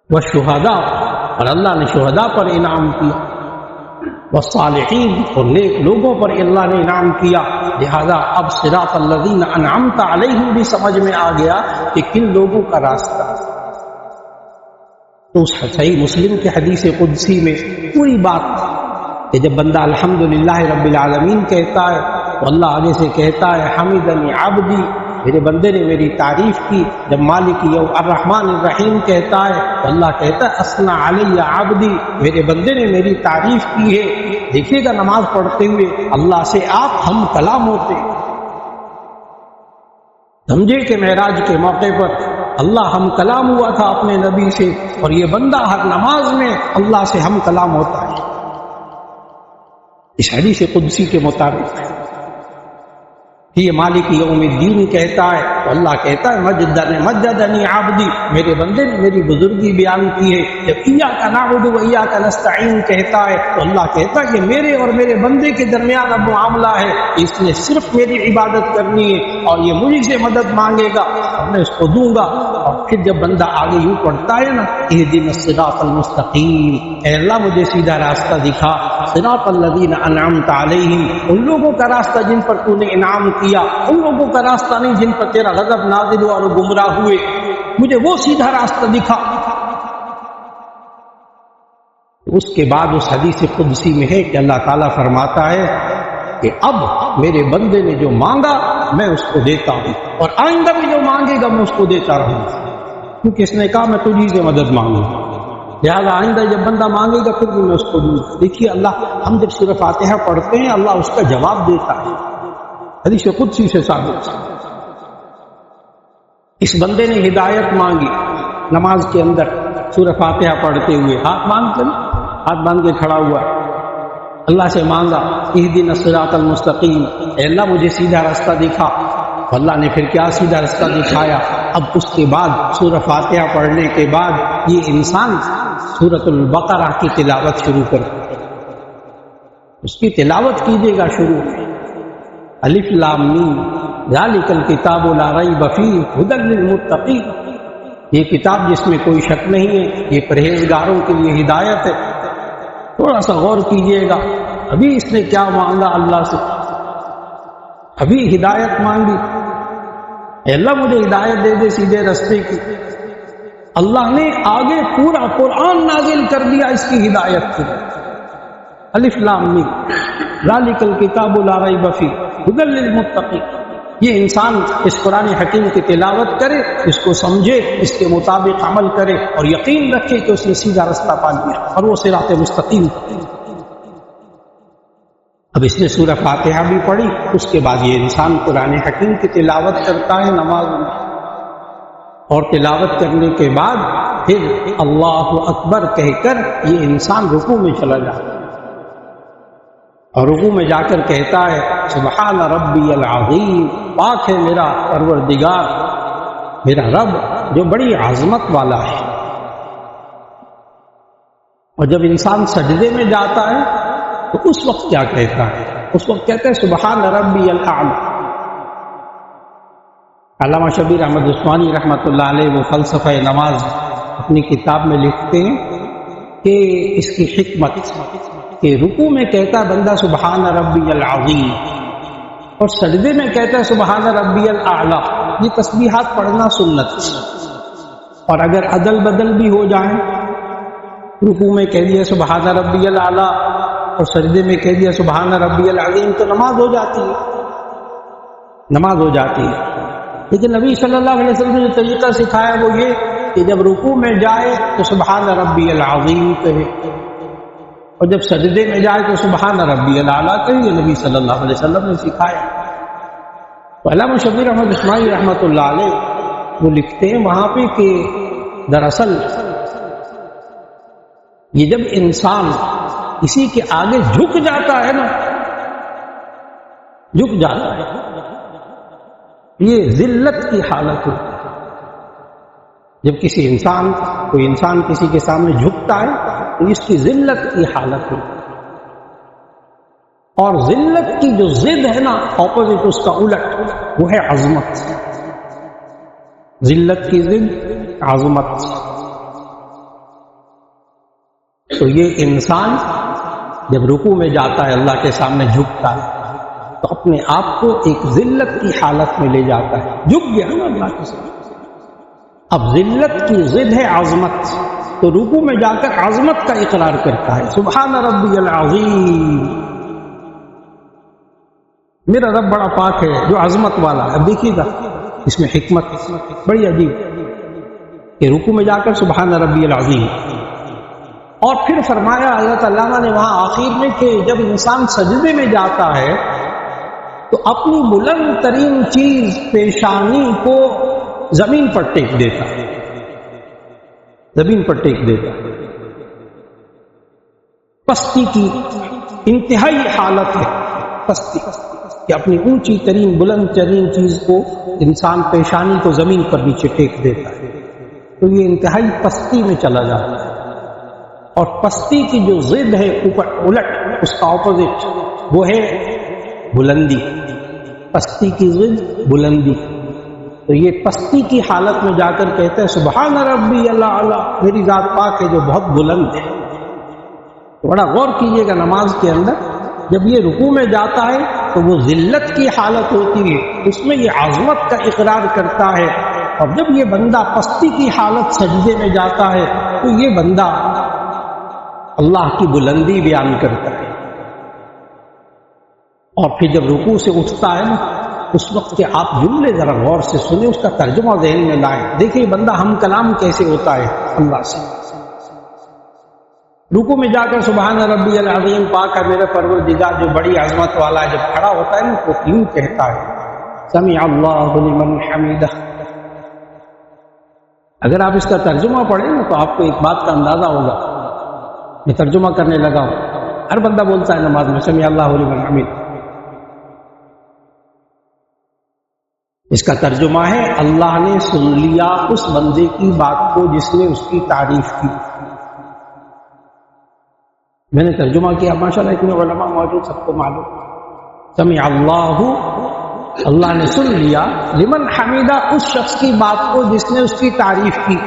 والشہداء، اور اللہ نے شہداء پر انعام کیا. والصالحین، اور نیک لوگوں پر اللہ نے انعام کیا. لہذا اب صراط الذین انعمت علیہم بھی سمجھ میں آ گیا کہ کن لوگوں کا راستہ. تو اس صحیح مسلم کے حدیث قدسی میں پوری بات کہ جب بندہ الحمدللہ رب العالمین کہتا ہے تو اللہ آگے سے کہتا ہے حمدنی عبدی، میرے بندے نے میری تعریف کی. جب مالک یوم الرحمن الرحیم کہتا ہے تو اللہ کہتا ہے اثنا علی عبدی، میرے بندے نے میری تعریف کی ہے. دیکھیے گا نماز پڑھتے ہوئے اللہ سے آپ ہم کلام ہوتے. سمجھے کہ معراج کے موقع پر اللہ ہم کلام ہوا تھا اپنے نبی سے، اور یہ بندہ ہر نماز میں اللہ سے ہم کلام ہوتا ہے. اس حدیث قدسی کے مطابق یہ مالک یوم الدین کہتا ہے تو اللہ کہتا ہے مجدنی عبدی، میرے بندے نے میری بزرگی بیان کی ہے. جب ایاک نعبد و ایاک نستعین کہتا ہے تو اللہ کہتا ہے کہ میرے اور میرے بندے کے درمیان اب معاملہ ہے، اس نے صرف میری عبادت کرنی ہے اور یہ مجھ سے مدد مانگے گا اور میں اس کو دوں گا. اور پھر جب بندہ آگے یوں پڑھتا ہے نا اہدنا الصراط المستقیم، اے اللہ مجھے سیدھا راستہ دکھا. صراط الذین انعمت علیہم، ان لوگوں کا راستہ جن پر تو نے انعام کیا، ان لوگوں کا راستہ نہیں جن پر تیرا غضب نازل ہوا اور گمراہ ہوئے. مجھے وہ سیدھا راستہ دکھا. اس کے بعد اس حدیث قدسی میں ہے کہ اللہ تعالیٰ فرماتا ہے کہ اب میرے بندے نے جو مانگا میں اس کو دیتا ہوں، اور آئندہ بھی جو مانگے گا میں اس کو دیتا رہوں گا، کیونکہ اس نے کہا میں تجھی سے مدد مانگوں. لہٰذا آئندہ جب بندہ مانگے گا پھر بھی میں اس کو دوں گا. دیکھیے اللہ، ہم جب سورہ فاتحہ پڑھتے ہیں اللہ اس کا جواب دیتا ہے. حدیث قدسی سے ثابت. اس بندے نے ہدایت مانگی نماز کے اندر سورہ فاتحہ پڑھتے ہوئے، ہاتھ باندھ کے کھڑا ہوا، اللہ سے مانگا اہدنا الصراط المستقیم، اے اللہ مجھے سیدھا راستہ دکھا. اللہ نے پھر کیا سیدھا راستہ دکھایا. اب اس کے بعد سورہ فاتحہ پڑھنے کے بعد یہ انسان سورۃ البقرہ کی تلاوت شروع کر، اس کی تلاوت کیجیے گا. شروع الف لام میم ذالک الکتاب لا ریب فیہ ھدی للمتقین، یہ کتاب جس میں کوئی شک نہیں ہے، یہ پرہیزگاروں کے لیے ہدایت ہے. تھوڑا سا غور کیجیے گا. ابھی اس نے کیا مانگا اللہ سے؟ ابھی ہدایت مانگی، اے اللہ مجھے ہدایت دے دے سیدھے رستے کی. اللہ نے آگے پورا قرآن نازل کر دیا اس کی ہدایت کی. الف لام میم ذالک الکتاب لا ریب فیہ ھدی للمتقین. یہ انسان اس قرآن حکیم کی تلاوت کرے، اس کو سمجھے، اس کے مطابق عمل کرے اور یقین رکھے کہ اس نے سیدھا راستہ پا لیا اور وہ صراط مستقیم. اب اس نے سورہ فاتحہ بھی پڑھی، اس کے بعد یہ انسان قرآن حکیم کی تلاوت کرتا ہے نماز میں، اور تلاوت کرنے کے بعد پھر اللہ اکبر کہہ کر یہ انسان رکوع میں چلا جاتا ہے، اور رکوع میں جا کر کہتا ہے سبحان ربی العظیم، پاک ہے میرا پروردگار، میرا رب جو بڑی عظمت والا ہے. اور جب انسان سجدے میں جاتا ہے تو اس وقت کیا کہتا ہے؟ اس وقت کہتا ہے سبحان ربی الاعلی. علامہ شبیر احمد عثمانی رحمۃ اللہ علیہ وہ فلسفہ نماز اپنی کتاب میں لکھتے ہیں کہ اس کی حکمت کہ رکوع میں کہتا ہے بندہ سبحان ربی العظیم اور سجدے میں کہتا ہے سبحان ربی الاعلی. یہ تسبیحات پڑھنا سنت ہے. اور اگر عدل بدل بھی ہو جائیں، رکوع میں کہہ دیا سبحان ربی الاعلی اور سجدے میں کہہ دیا سبحان ربی العظیم، تو نماز ہو جاتی ہے، نماز ہو جاتی ہے. لیکن نبی صلی اللہ علیہ وسلم نے جو طریقہ سکھایا وہ یہ کہ جب رکوع میں جائے تو سبحان ربی العظیم کہے، اور جب سجدے میں جائے تو سبحان ربی الاعلی کہے. یہ نبی صلی اللہ علیہ وسلم نے سکھایا. تو علامہ شبیر احمد اسماعیلی رحمۃ اللہ علیہ وہ لکھتے ہیں وہاں پہ کہ دراصل یہ جب انسان کسی کے آگے جھک جاتا ہے نا، جھک جاتا ہے، یہ ذلت کی حالت ہوتی ہے. جب کسی کوئی انسان کسی کے سامنے جھکتا ہے تو اس کی ذلت کی حالت ہوتی ہے. اور ذلت کی جو ضد ہے نا، اپوزٹ، اس کا الٹ، وہ ہے عظمت. ذلت کی ضد عظمت. تو یہ انسان جب رکوع میں جاتا ہے، اللہ کے سامنے جھکتا ہے، تو اپنے آپ کو ایک ذلت کی حالت میں لے جاتا ہے. جھک گیا نا اللہ کے سامنے. اب ذلت کی ضد ہے عظمت، تو رکوع میں جا کر عظمت کا اقرار کرتا ہے، سبحان ربی العظیم. میرا رب بڑا پاک ہے جو عظمت والا ہے. اب دیکھیے گا اس میں حکمت بڑی عجیب کہ رکوع میں جا کر سبحان ربی العظیم. اور پھر فرمایا حضرت علامہ نے وہاں آخر میں کہ جب انسان سجدے میں جاتا ہے تو اپنی بلند ترین چیز پیشانی کو زمین پر ٹیک دیتا ہے، زمین پر ٹیک دیتا ہے. پستی کی انتہائی حالت ہے، پستی کہ اپنی اونچی ترین بلند ترین چیز کو انسان پیشانی کو زمین پر نیچے ٹیک دیتا ہے. تو یہ انتہائی پستی میں چلا جاتا ہے. اور پستی کی جو ضد ہے اوپر الٹ، اس کا اپوزٹ وہ ہے بلندی. پستی کی ضد بلندی. تو یہ پستی کی حالت میں جا کر کہتا ہے سبحان ربی الاعلی، میری ذات پاک ہے جو بہت بلند ہے. بڑا غور کیجئے گا نماز کے اندر جب یہ رکوع میں جاتا ہے تو وہ ذلت کی حالت ہوتی ہے، اس میں یہ عظمت کا اقرار کرتا ہے. اور جب یہ بندہ پستی کی حالت سجدے میں جاتا ہے تو یہ بندہ اللہ کی بلندی بیان کرتا ہے. اور پھر جب رکوع سے اٹھتا ہے نا، اس وقت کے آپ جملے ذرا غور سے سنیں، اس کا ترجمہ ذہن میں لائیں. دیکھیں بندہ ہم کلام کیسے ہوتا ہے اللہ سے. رکوع میں جا کر سبحان ربی العظیم، پاک ہے میرا پروردگار جو بڑی عظمت والا ہے. جب کھڑا ہوتا ہے نا تو یوں کہتا ہے سمع اللہ لمن حمدہ. اگر آپ اس کا ترجمہ پڑھیں نا تو آپ کو ایک بات کا اندازہ ہوگا. میں ترجمہ کرنے لگا ہوں، ہر بندہ بولتا ہے نماز میں سمع اللہ لمن حمدہ. اس کا ترجمہ ہے اللہ نے سن لیا اس بندے کی بات کو جس نے اس کی تعریف کی. میں نے ترجمہ کیا، ماشاءاللہ اتنے علماء موجود، سب کو معلوم. سمع اللہ، اللہ نے سن لیا، لمن حمیدہ، اس شخص کی بات کو جس نے اس کی تعریف کی.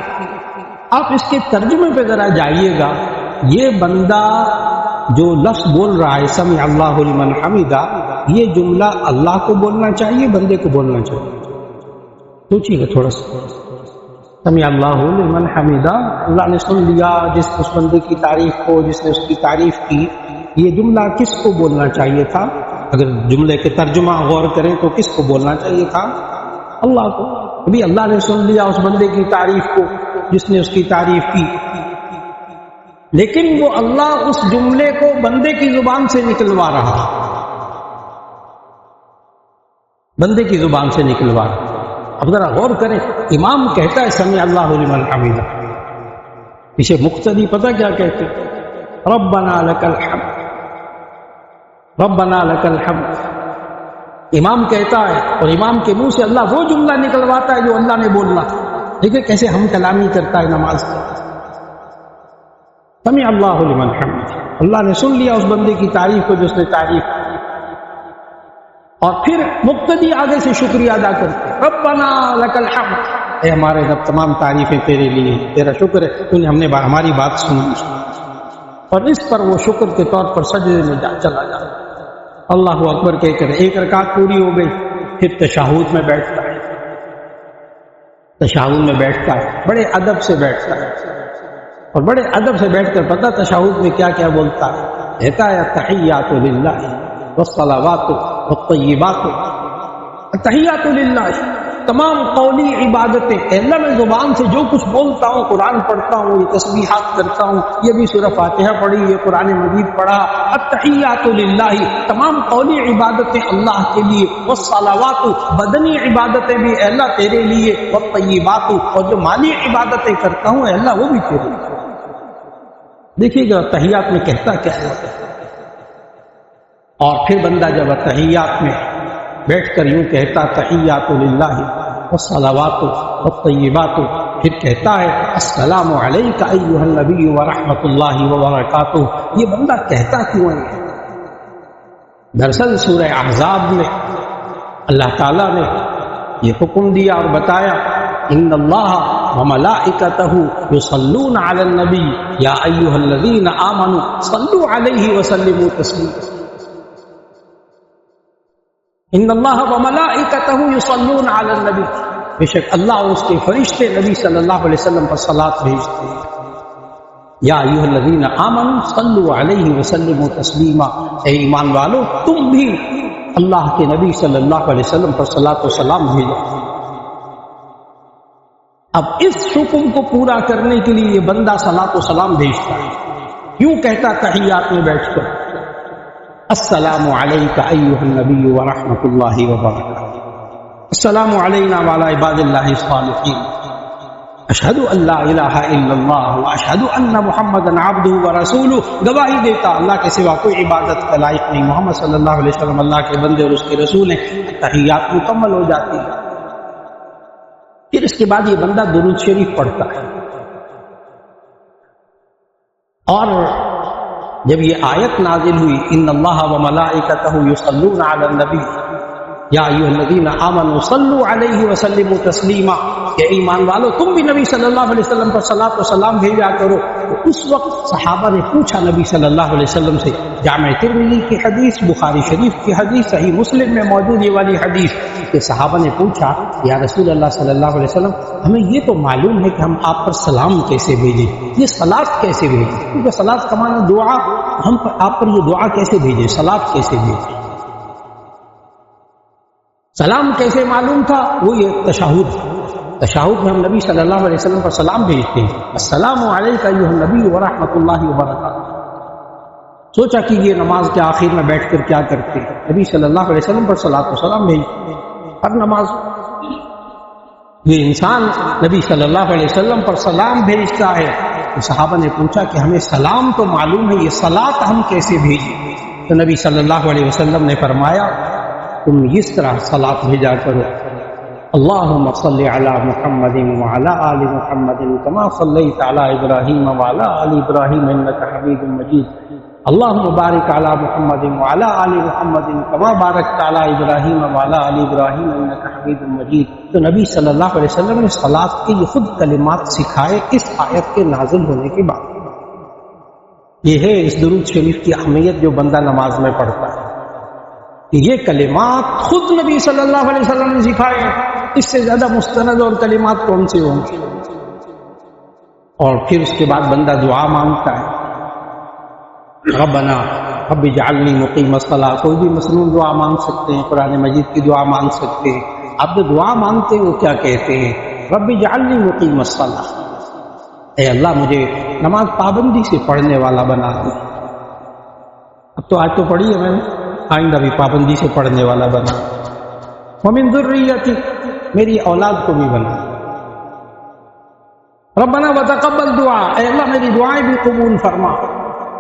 آپ اس کے ترجمے پہ ذرا جائیے گا. یہ بندہ جو لفظ بول رہا ہے سمع اللہ لمن حمیدہ، یہ جملہ اللہ کو بولنا چاہیے، بندے کو بولنا چاہیے؟ سوچیے گا تھوڑا سا. سمع اللہ لمن حمیدہ، اللہ نے سن لیا اس بندے کی تعریف کو جس نے اس کی تعریف کی. یہ جملہ کس کو بولنا چاہیے تھا؟ اگر جملے کے ترجمہ غور کریں تو کس کو بولنا چاہیے تھا؟ اللہ کو. ابھی اللہ نے سن لیا اس بندے کی تعریف کو جس نے اس کی تعریف کی، لیکن وہ اللہ اس جملے کو بندے کی زبان سے نکلوا رہا، بندے کی زبان سے نکلوا رہا. اب ذرا غور کریں، امام کہتا ہے سمع اللہ لمن حمیدہ، پیچھے مقتدی پتہ کیا کہتے ہیں؟ ربنا لک الحمد، ربنا لک الحمد. امام کہتا ہے اور امام کے منہ سے اللہ وہ جملہ نکلواتا ہے جو اللہ نے بولنا. دیکھیں کیسے ہم کلامی کرتا ہے نماز کا. سمع اللہ لمن حمد، اللہ نے سن لیا اس بندے کی تعریف کو جس نے تعریف کی. اور پھر مقتدی آگے سے شکریہ ادا کرتے، ربنا لک الحمد، اے ہمارے رب تمام تعریفیں تیرے لیے، تیرا شکر ہے تو نے ہماری بات سن لی. اور اس پر وہ شکر کے طور پر سجدے میں چلا جاتا، اللہ اکبر کہہ کر ایک رکعت پوری ہو گئی، پھر تشہد میں بیٹھتا ہے، تشہد میں بیٹھتا ہے، بڑے ادب سے بیٹھتا ہے، اور بڑے ادب سے بیٹھ کر پتہ تشہد میں کیا کیا بولتا ہے، کہتا ہے التحیات للہ والصلوات والطیبات، التحیات للہ، تمام قولی عبادتیں، اللہ میں زبان سے جو کچھ بولتا ہوں، قرآن پڑھتا ہوں، یہ تسبیحات کرتا ہوں، یہ بھی سورہ فاتحہ پڑھی، یہ قرآن مجید پڑھا، التحیات للہ، تمام قولی عبادتیں اللہ کے لیے، والصلوات، بدنی عبادتیں بھی اللہ تیرے لیے، والطیبات، اور جو مالی عبادتیں کرتا ہوں اللہ وہ بھی تیرے لیے۔ دیکھیے گا تحیات میں کہتا کیا ہے، اور پھر بندہ جب تحیات میں بیٹھ کر یوں کہتا تحیات للہ والصلوات والطیبات، پھر کہتا ہے السلام علیک ایھا النبی ورحمۃ اللہ وبرکاتہ، یہ بندہ کہتا کیوں ہے؟ دراصل سورہ احزاب میں اللہ تعالیٰ نے یہ حکم دیا اور بتایا ان اللہ وملائکتہ یصلون علی النبی یا ایھا الذین آمنوا صلوا علیہ وسلموا تسلیما، ان اللہ وملائکتہ یصلون علی النبی، بے شک اللہ اور اس کے فرشتے نبی صلی اللہ علیہ وسلم پر صلاۃ بھیجتے ہیں، یا ایھا الذین آمنوا صلوا علیہ وسلموا تسلیما، اے ایمان والو تم بھی اللہ کے نبی صلی اللہ علیہ وسلم پر صلاۃ و سلام بھیجو۔ اب اس حکم کو پورا کرنے کے لیے یہ بندہ صلاۃ و سلام بھیجتا ہے، یوں کہتا تحیات میں بیٹھ کر السلام علیک ایھا النبی ورحمۃ اللہ وبرکاتہ، السلام علینا وعلی عباد اللہ الصالحین، اشہد ان لا الہ الا اللہ واشہد ان محمدا عبدہ ورسولہ، گواہی دیتا اللہ کے سوا کوئی عبادت کا لائق نہیں، محمد صلی اللہ علیہ وسلم اللہ کے بندے اور اس کے رسول ہیں۔ تحیات مکمل ہو جاتی ہے، پھر اس کے بعد یہ بندہ درود شریف پڑھتا ہے، اور جب یہ آیت نازل ہوئی ان اللہ وملائکتہ یصلون علی النبی یا ایھا الذین آمنوا صلوا علیہ وسلموا تسلیما، کہ ایمان والو تم بھی نبی صلی اللہ علیہ وسلم پر صلاۃ و سلام بھیجا کرو۔ تو اس وقت صحابہ نے پوچھا نبی صلی اللہ علیہ وسلم سے، جامع ترمذی کی حدیث، بخاری شریف کی حدیث، صحیح مسلم میں موجود یہ والی حدیث، کہ صحابہ نے پوچھا یا رسول اللہ صلی اللہ علیہ وسلم ہمیں یہ تو معلوم ہے کہ ہم آپ پر سلام کیسے بھیجیں، یہ صلاۃ کیسے بھیجیں، کیونکہ صلاۃ کا معنی دعا، ہم آپ پر یہ دعا کیسے بھیجیں، صلاۃ کیسے بھیجیں، سلام کیسے معلوم تھا؟ وہ یہ تشہد، تشہد میں ہم نبی صلی اللہ علیہ وسلم پر سلام بھیجتے ہیں، السلام علیک ایھا النبی ورحمۃ اللہ وبرکاتہ۔ سوچا کہ یہ نماز کے آخر میں بیٹھ کر کیا کرتے ہیں، نبی صلی اللہ علیہ وسلم پر صلاۃ و سلام بھیجتے ہیں، ہر نماز یہ انسان نبی صلی اللہ علیہ وسلم پر سلام بھیجتا ہے۔ تو صحابہ نے پوچھا کہ ہمیں سلام تو معلوم ہے، یہ صلاۃ ہم کیسے بھیجیں؟ تو نبی صلی اللہ علیہ وسلم نے فرمایا تم اس طرح صلاۃ بھیجا کرو، اللہم صلی علی محمد وعلی آل محمد کما صلیت علی ابراہیم وعلی آل ابراہیم انک حمید مجید، اللہم بارک علی محمد وعلی آل محمد کما بارکت علی ابراہیم وعلی آل ابراہیم انک حمید مجید۔ تو نبی صلی اللہ علیہ وسلم نے صلاۃ کے یہ خود کلمات سکھائے اس آیت کے نازل ہونے کے بعد۔ یہ ہے اس درود شریف کی اہمیت جو بندہ نماز میں پڑھتا ہے، کہ یہ کلمات خود نبی صلی اللہ علیہ وسلم نے سکھائے ہیں، اس سے زیادہ مستند اور کلمات کون سے ہوں گے؟ اور پھر اس کے بعد بندہ دعا مانگتا ہے، ربنا رب اجعلنی مقیم الصلاۃ، کوئی بھی مسنون دعا مانگ سکتے ہیں، قرآن مجید کی دعا مانگ سکتے ہیں۔ آپ جو دعا مانگتے ہیں وہ کیا کہتے ہیں؟ رب اجعلنی مقیم الصلاۃ، اے اللہ مجھے نماز پابندی سے پڑھنے والا بنا دے۔ اب تو آج تو پڑھی ہے میں نے، آئندہ بھی پابندی سے پڑھنے والا بنا، ومن ذریتی، میری اولاد کو بھی بنا، ربنا وتقبل دعا، اے اللہ میری دعائیں بھی قبول فرما۔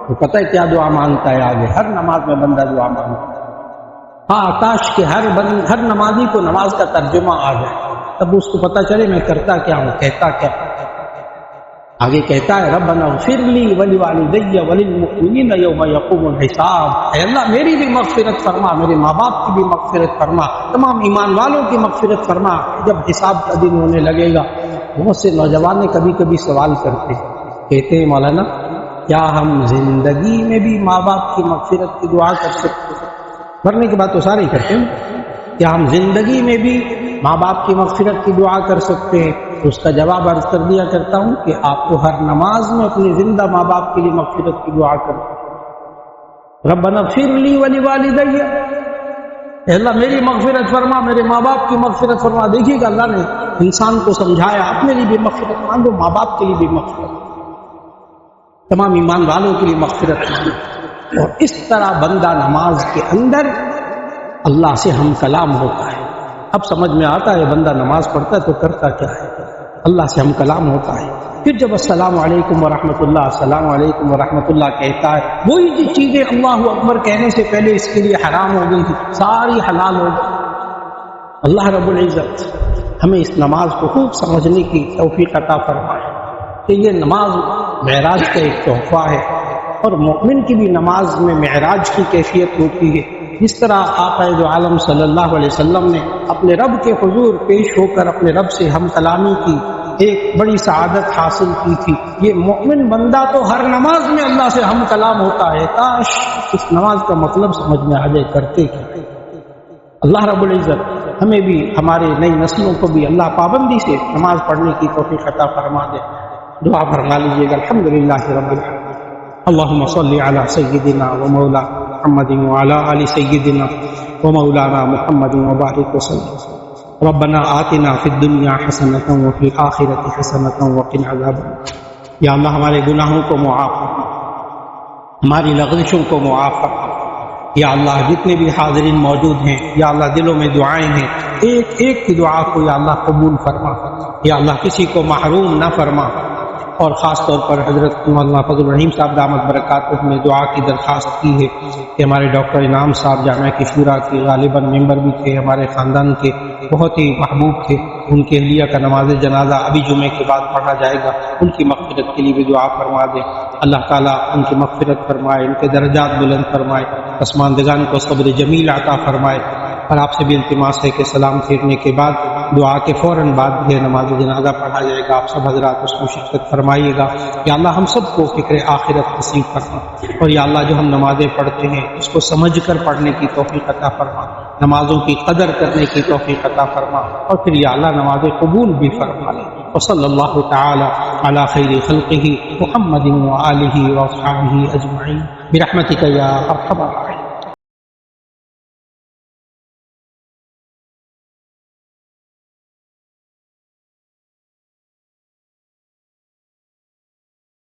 تو پتہ ہے کیا دعا مانگتا ہے آگے؟ ہر نماز میں بندہ دعا مانگتا ہے، ہاں کاش کہ ہر نمازی کو نماز کا ترجمہ آ جائے، تب اس کو پتہ چلے میں کرتا کیا ہوں، کہتا کیا۔ آگے کہتا ہے ربنا اغفر لی ولوالدی وللمؤمنین یوم یقوم الحساب، اے اللہ میری بھی مغفرت فرما، میرے ماں باپ کی بھی مغفرت فرما، تمام ایمان والوں کی مغفرت فرما جب حساب کا دن ہونے لگے گا۔ بہت سے نوجوان کبھی کبھی سوال کرتے کہتے ہیں مولانا کیا ہم زندگی میں بھی ماں باپ کی مغفرت کی دعا کر سکتے ہیں؟ مرنے کے بعد تو سارے ہی کرتے ہیں. کیا ہم زندگی میں بھی ماں باپ کی مغفرت کی دعا کر سکتے ہیں؟ تو اس کا جواب عرض کر دیا کرتا ہوں کہ آپ کو ہر نماز میں اپنے زندہ ماں باپ کے لیے مغفرت کی دعا کریں. ربنا اغفر لی ولوالدی، اے اللہ میری مغفرت فرما، میرے ماں باپ کی مغفرت فرما. دیکھیے کہ اللہ نے انسان کو سمجھایا اپنے لیے بھی مغفرت مانگو، ماں باپ کے لیے بھی مغفرت، تمام ایمان والوں کے لیے مغفرت مانگو. اور اس طرح بندہ نماز کے اندر اللہ سے ہم کلام ہوتا ہے. اب سمجھ میں آتا ہے بندہ نماز پڑھتا ہے تو کرتا کیا ہے، اللہ سے ہم کلام ہوتا ہے. پھر جب السلام علیکم ورحمۃ اللہ، السلام علیکم ورحمۃ اللہ کہتا ہے، وہی جو چیزیں اللہ اکبر کہنے سے پہلے اس کے لیے حرام ہو گئی تھی ساری حلال ہو گئی. اللہ رب العزت ہمیں اس نماز کو خوب سمجھنے کی توفیق عطا فرمائے کہ یہ نماز معراج کا ایک تحفہ ہے، اور مومن کی بھی نماز میں معراج کی کیفیت ہوتی ہے. جس طرح آقا دو عالم صلی اللہ علیہ وسلم نے اپنے رب کے حضور پیش ہو کر اپنے رب سے ہم کلامی کی ایک بڑی سعادت حاصل کی تھی، یہ مومن بندہ تو ہر نماز میں اللہ سے ہم کلام ہوتا ہے. کاش اس نماز کا مطلب سمجھ میں آ جائے، کرتے کیا. اللہ رب العزت ہمیں بھی ہمارے نئی نسلوں کو بھی اللہ پابندی سے نماز پڑھنے کی توفیق عطا فرما دے. دعا فرما لیجیے گا. الحمدللہ رب العالمین. اللہم صلی علی سیدنا و مولا محمد وعلی آل سیدنا و مولانا محمد وبارک وسلم. ربنا آتنا فی الدنیا حسنۃ وفی الآخرۃ حسنۃ وقنا عذاب النار. یا اللہ ہمارے گناہوں کو معاف فرما، ہماری لغزشوں کو معاف فرما. یا اللہ جتنے بھی حاضرین موجود ہیں، یا اللہ دلوں میں دعائیں ہیں، ایک ایک کی دعا کو یا اللہ قبول فرما. یا اللہ کسی کو محروم نہ فرما. اور خاص طور پر حضرت مولانا فضل الرحیم صاحب دامت برکاتہ نے دعا کی درخواست کی ہے کہ ہمارے ڈاکٹر انعام صاحب جامعہ کی شورا کے غالباً ممبر بھی تھے، ہمارے خاندان کے بہت ہی محبوب تھے. ان کے اہلیہ کا نماز جنازہ ابھی جمعے کے بعد پڑھا جائے گا. ان کی مغفرت کے لیے بھی دعا فرما دیں. اللہ تعالیٰ ان کی مغفرت فرمائے، ان کے درجات بلند فرمائے، پسماندگان کو صبر جمیل عطا فرمائے. اور آپ سے بھی التماس ہے کہ سلام پھیرنے کے بعد دعا کے فوراً بعد بھی نماز جنازہ پڑھا جائے گا. آپ سب حضرات اس میں شرکت فرمائیے گا. یا اللہ ہم سب کو فکر آخرت نصیب فرما. اور یا اللہ جو ہم نمازیں پڑھتے ہیں اس کو سمجھ کر پڑھنے کی توفیق عطا فرما، نمازوں کی قدر کرنے کی توفیق عطا فرما. اور پھر یا اللہ نمازیں قبول بھی فرما لے. وصلی اللہ تعالی علی خیر خلقہ محمد وآلہ واصحابہ اجمعین برحمتک یا ارحم الراحمین.